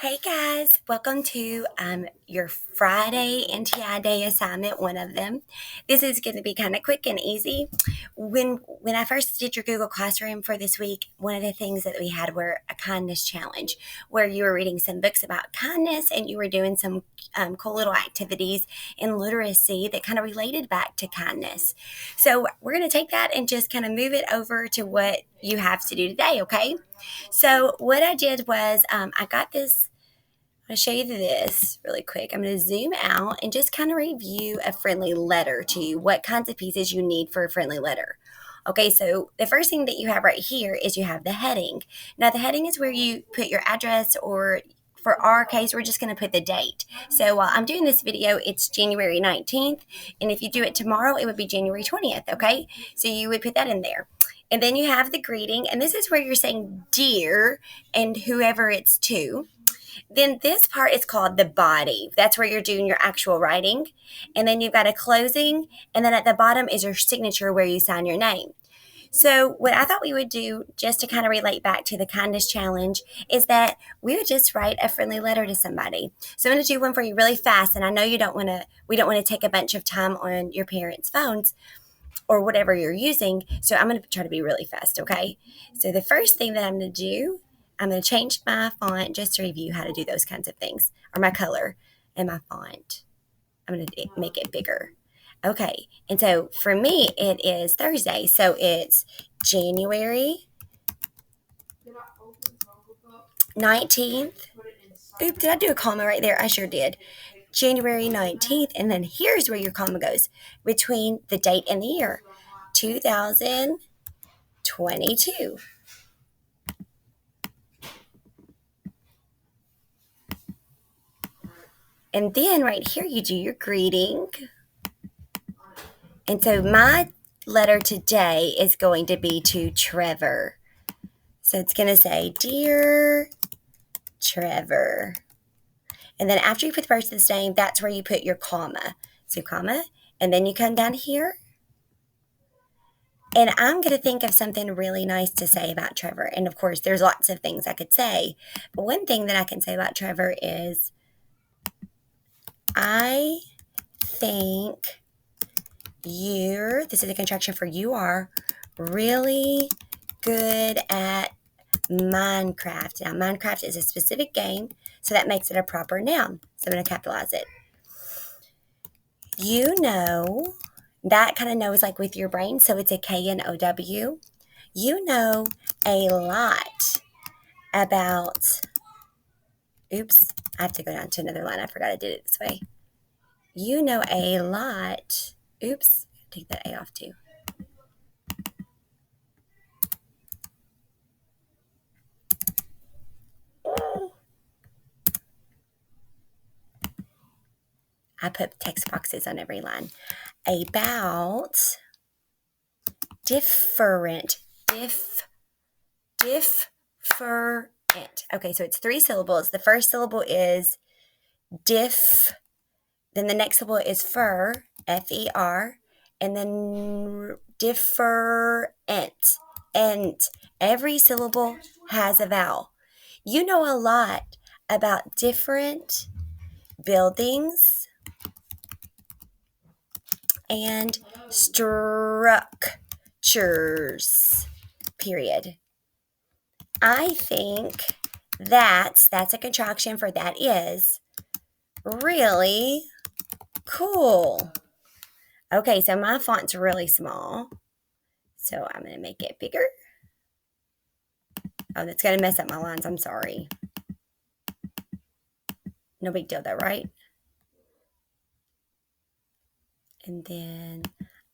Hey guys, welcome to your Friday NTI Day assignment, one of them. This is going to be kind of quick and easy. When I first did your Google Classroom for this week, one of the things that we had were a kindness challenge where you were reading some books about kindness and you were doing some cool little activities in literacy that kind of related back to kindness. So we're going to take that and just kind of move it over to what you have to do today, okay? So what I did was I got this. I'm going to show you this really quick. I'm going to zoom out and just kind of review a friendly letter to you, what kinds of pieces you need for a friendly letter. Okay, so the first thing that you have right here is you have the heading. Now, the heading is where you put your address, or for our case, we're just going to put the date. So while I'm doing this video, it's January 19th, and if you do it tomorrow, it would be January 20th, okay? So you would put that in there. And then you have the greeting, and this is where you're saying dear and whoever it's to. Then this part is called the body. That's where you're doing your actual writing. And then you've got a closing. And then at the bottom is your signature where you sign your name. So what I thought we would do, just to kind of relate back to the kindness challenge, is that we would just write a friendly letter to somebody. So I'm going to do one for you really fast. And I know we don't want to take a bunch of time on your parents' phones or whatever you're using. So I'm going to try to be really fast, okay? So the first thing that I'm going to do, I'm going to change my font just to review how to do those kinds of things, or my color and my font. I'm going to make it bigger. Okay, and so for me, it is Thursday. So it's January 19th. Oops, did I do a comma right there? I sure did. January 19th, and then here's where your comma goes between the date and the year, 2022. And then right here, you do your greeting. And so my letter today is going to be to Trevor. So it's going to say, Dear Trevor. And then after you put the person's name, that's where you put your comma. So comma, and then you come down here. And I'm going to think of something really nice to say about Trevor. And of course, there's lots of things I could say. But one thing that I can say about Trevor is, I think this is a contraction for you are really good at Minecraft. Now, Minecraft is a specific game, so that makes it a proper noun. So I'm going to capitalize it. You know, that kind of know is like with your brain, so it's a K-N-O-W. You know a lot about, oops, I have to go down to another line. I forgot I did it this way. You know a lot, oops, take that A off too. I put text boxes on every line. About different. Okay, so it's 3 syllables. The first syllable is diff. Then the next syllable is fur, F-E-R. And then different. And every syllable has a vowel. You know a lot about different buildings and structures, period. I think that's a contraction for that is really cool. Okay, so my font's really small, so I'm going to make it bigger. Oh, that's going to mess up my lines. I'm sorry. No big deal though, right? And then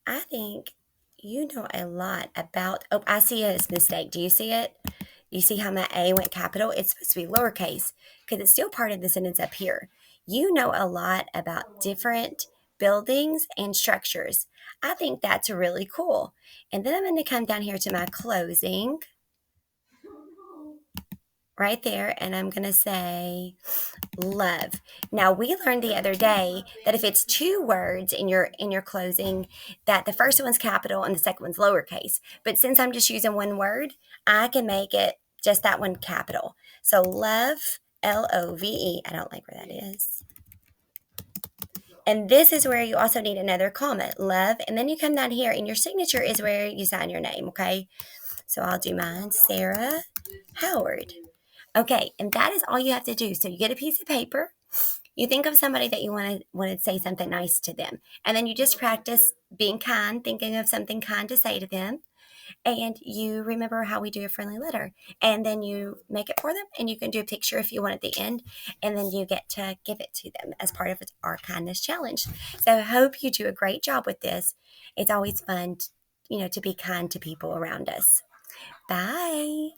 I think you know a lot about, oh, I see a mistake. Do you see it? You see how my A went capital? It's supposed to be lowercase because it's still part of the sentence up here. You know a lot about different buildings and structures. I think that's really cool. And then I'm going to come down here to my closing right there, and I'm going to say love. Now, we learned the other day that if it's 2 words in your closing, that the first one's capital and the second one's lowercase. But since I'm just using 1 word, I can make it just that one capital. So love, Love. I don't like where that is. And this is where you also need another comma, love. And then you come down here, and your signature is where you sign your name, okay? So I'll do mine, Sarah Howard. Okay, and that is all you have to do. So you get a piece of paper. You think of somebody that you want to say something nice to them. And then you just practice being kind, thinking of something kind to say to them. And you remember how we do a friendly letter. And then you make it for them, and you can do a picture if you want at the end. And then you get to give it to them as part of our kindness challenge. So I hope you do a great job with this. It's always fun, to be kind to people around us. Bye.